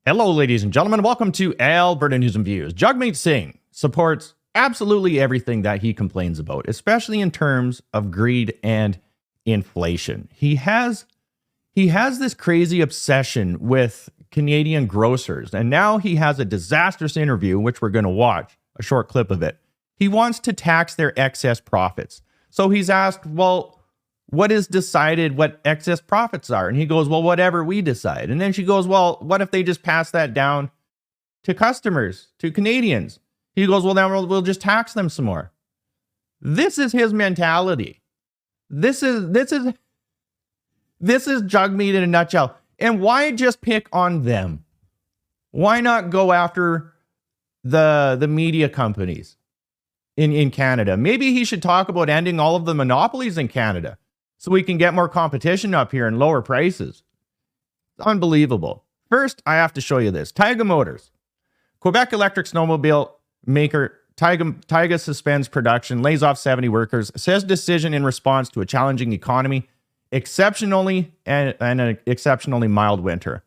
Hello, ladies and gentlemen. Welcome to Alberta News and Views. Jagmeet Singh supports absolutely everything that he complains about, especially in terms of greed and inflation. He has this crazy obsession with Canadian grocers, and now he has a disastrous interview, which we're going to watch a short clip of it. He wants to tax their excess profits. So he's asked, well, what is decided what excess profits are? And he goes, well, whatever we decide. And then she goes, well, what if they just pass that down to customers, to Canadians? He goes, well, then we'll just tax them some more. This is his mentality. This is Jagmeet in a nutshell. And why just pick on them? Why not go after the media companies in Canada? Maybe he should talk about ending all of the monopolies in Canada, so we can get more competition up here and lower prices. It's unbelievable. First, I have to show you this. Taiga Motors. Quebec electric snowmobile maker Taiga suspends production, lays off 70 workers, says decision in response to a challenging economy, exceptionally and an exceptionally mild winter.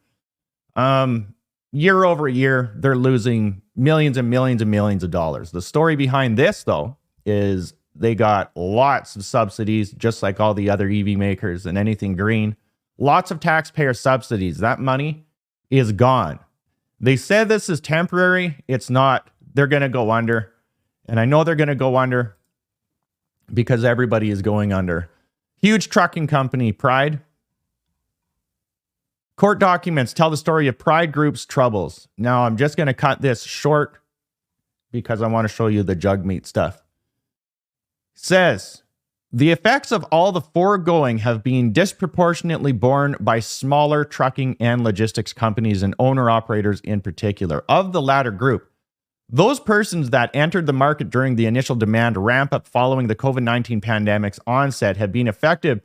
Year over year, they're losing millions and millions and millions of dollars. The story behind this, though, is they got lots of subsidies, just like all the other EV makers and anything green. Lots of taxpayer subsidies. That money is gone. They said this is temporary. It's not. They're going to go under. And I know they're going to go under because everybody is going under. Huge trucking company, Pride. Court documents tell the story of Pride Group's troubles. Now, I'm just going to cut this short because I want to show you the Jagmeet stuff. Says, the effects of all the foregoing have been disproportionately borne by smaller trucking and logistics companies and owner-operators in particular. Of the latter group, those persons that entered the market during the initial demand ramp-up following the COVID-19 pandemic's onset have been affected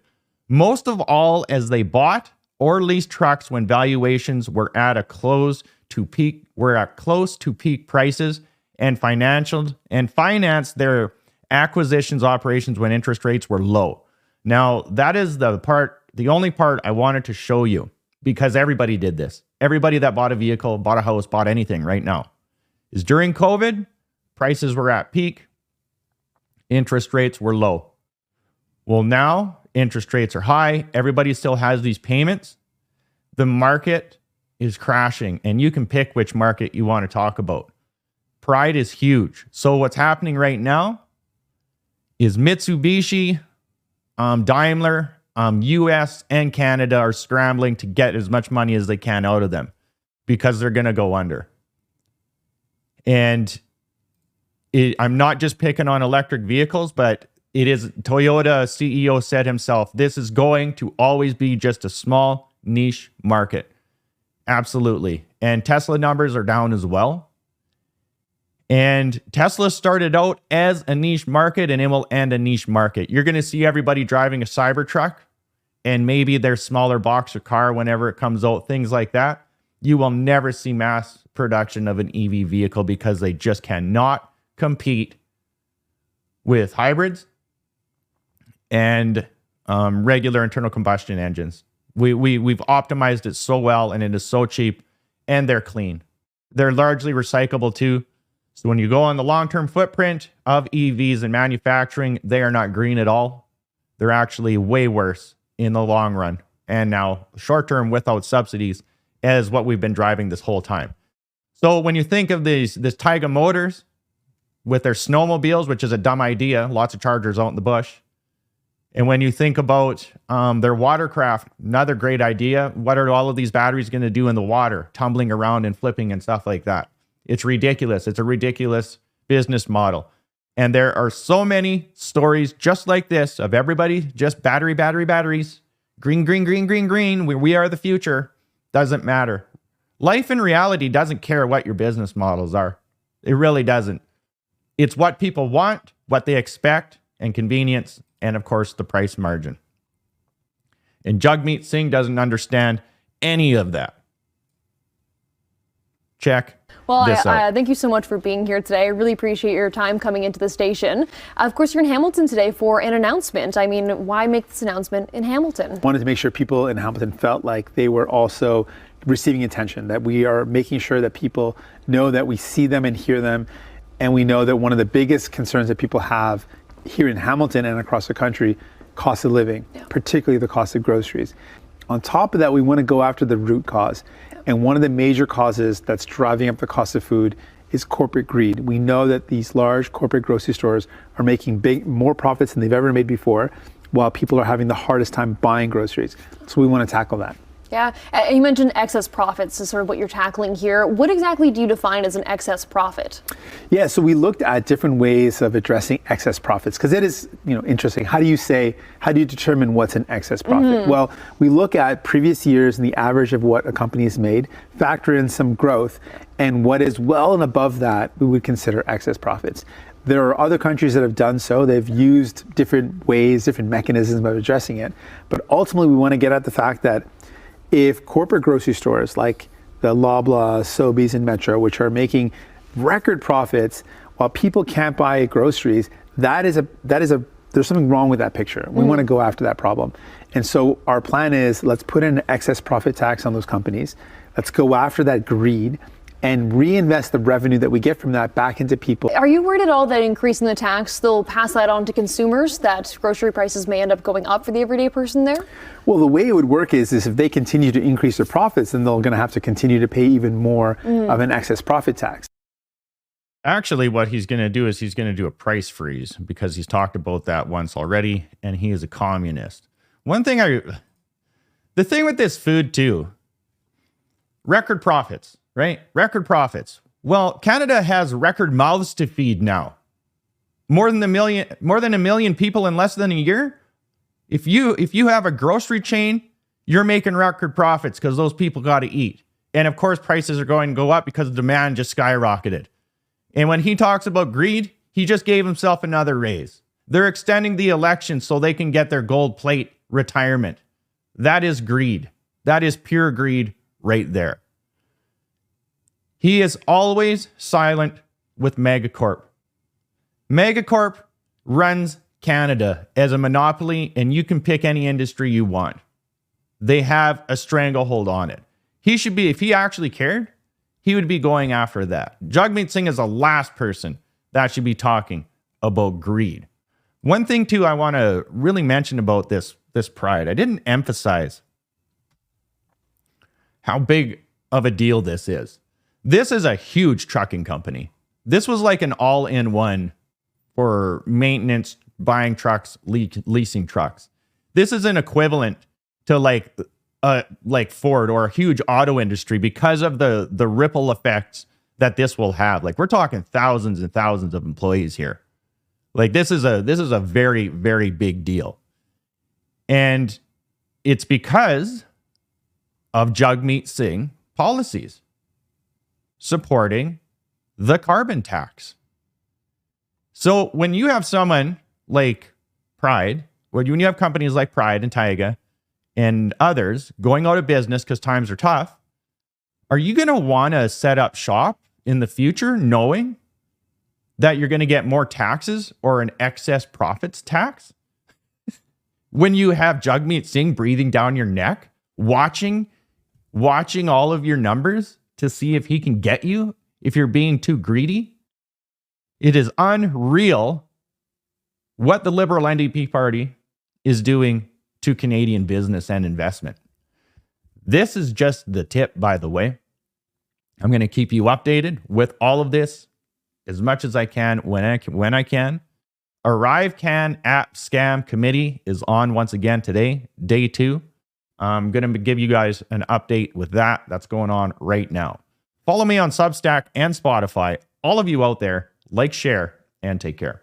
most of all as they bought or leased trucks when valuations were at close to peak prices and financed their acquisitions operations when interest rates were low. Now, that is the only part I wanted to show you, because everybody did this. Everybody that bought a vehicle, bought a house, bought anything right now is during COVID, prices were at peak, interest rates were low. Well, now interest rates are high. Everybody still has these payments. The market is crashing, and you can pick which market you want to talk about. Pride is huge. So what's happening right now is Mitsubishi, Daimler, US and Canada are scrambling to get as much money as they can out of them because they're going to go under. And I'm not just picking on electric vehicles, but it is Toyota CEO said himself, this is going to always be just a small niche market. Absolutely. And Tesla numbers are down as well. And Tesla started out as a niche market, and it will end a niche market. You're going to see everybody driving a Cybertruck and maybe their smaller boxer car whenever it comes out, things like that. You will never see mass production of an EV vehicle because they just cannot compete with hybrids and regular internal combustion engines. We've optimized it so well, and it is so cheap, and they're clean. They're largely recyclable too. So when you go on the long-term footprint of EVs and manufacturing, they are not green at all. They're actually way worse in the long run. And now short-term without subsidies is what we've been driving this whole time. So when you think of this Taiga Motors with their snowmobiles, which is a dumb idea, lots of chargers out in the bush. And when you think about their watercraft, another great idea. What are all of these batteries going to do in the water, tumbling around and flipping and stuff like that? It's ridiculous. It's a ridiculous business model. And there are so many stories just like this of everybody just batteries. Green. We are the future. Doesn't matter. Life in reality doesn't care what your business models are. It really doesn't. It's what people want, what they expect, and convenience, and of course the price margin. And Jagmeet Singh doesn't understand any of that. Check. Well, thank you so much for being here today. I really appreciate your time coming into the station. Of course, you're in Hamilton today for an announcement. I mean, why make this announcement in Hamilton? Wanted to make sure people in Hamilton felt like they were also receiving attention, that we are making sure that people know that we see them and hear them. And we know that one of the biggest concerns that people have here in Hamilton and across the country, cost of living, particularly the cost of groceries. On top of that, we want to go after the root cause. And one of the major causes that's driving up the cost of food is corporate greed. We know that these large corporate grocery stores are making more profits than they've ever made before, while people are having the hardest time buying groceries. So we want to tackle that. Yeah, you mentioned excess profits is sort of what you're tackling here. What exactly do you define as an excess profit? Yeah, so we looked at different ways of addressing excess profits, because it is, interesting. How do you determine what's an excess profit? Well, we look at previous years and the average of what a company has made, factor in some growth, and what is well and above that, we would consider excess profits. There are other countries that have done so. They've used different ways, different mechanisms of addressing it. But ultimately, we want to get at the fact that if corporate grocery stores like the Loblaw, Sobeys, and Metro, which are making record profits while people can't buy groceries, there's something wrong with that picture. We want to go after that problem. And so our plan is, let's put in an excess profit tax on those companies. Let's go after that greed and reinvest the revenue that we get from that back into people. Are you worried at all that increasing the tax, they'll pass that on to consumers, that grocery prices may end up going up for the everyday person there? Well, the way it would work is if they continue to increase their profits, then they're going to have to continue to pay even more of an excess profit tax. Actually, what he's going to do is he's going to do a price freeze, because he's talked about that once already, and he is a communist. The thing with this food too, record profits. Right? Record profits. Well, Canada has record mouths to feed now. More than a million people in less than a year. If you have a grocery chain, you're making record profits because those people got to eat. And of course, prices are going to go up because demand just skyrocketed. And when he talks about greed, he just gave himself another raise. They're extending the election so they can get their gold plate retirement. That is greed. That is pure greed right there. He is always silent with Megacorp. Megacorp runs Canada as a monopoly, and you can pick any industry you want. They have a stranglehold on it. He should be, if he actually cared, he would be going after that. Jagmeet Singh is the last person that should be talking about greed. One thing too I want to really mention about this Pride, I didn't emphasize how big of a deal this is. This is a huge trucking company. This was like an all-in-one for maintenance, buying trucks, leasing trucks. This is an equivalent to like Ford or a huge auto industry because of the ripple effects that this will have. Like, we're talking thousands and thousands of employees here. Like, this is a very, very big deal. And it's because of Jagmeet Singh policies supporting the carbon tax. So when you have someone like Pride, when you have companies like Pride and Taiga and others going out of business because times are tough, are you going to want to set up shop in the future knowing that you're going to get more taxes or an excess profits tax? When you have Jagmeet Singh breathing down your neck, watching all of your numbers to see if he can get you if you're being too greedy. It is unreal what the Liberal NDP party is doing to Canadian business and investment. This is just the tip, by the way. I'm going to keep you updated with all of this as much as I can when I can. Arrive Can app scam committee is on once again today, day 2. I'm going to give you guys an update with that. That's going on right now. Follow me on Substack and Spotify. All of you out there, like, share, and take care.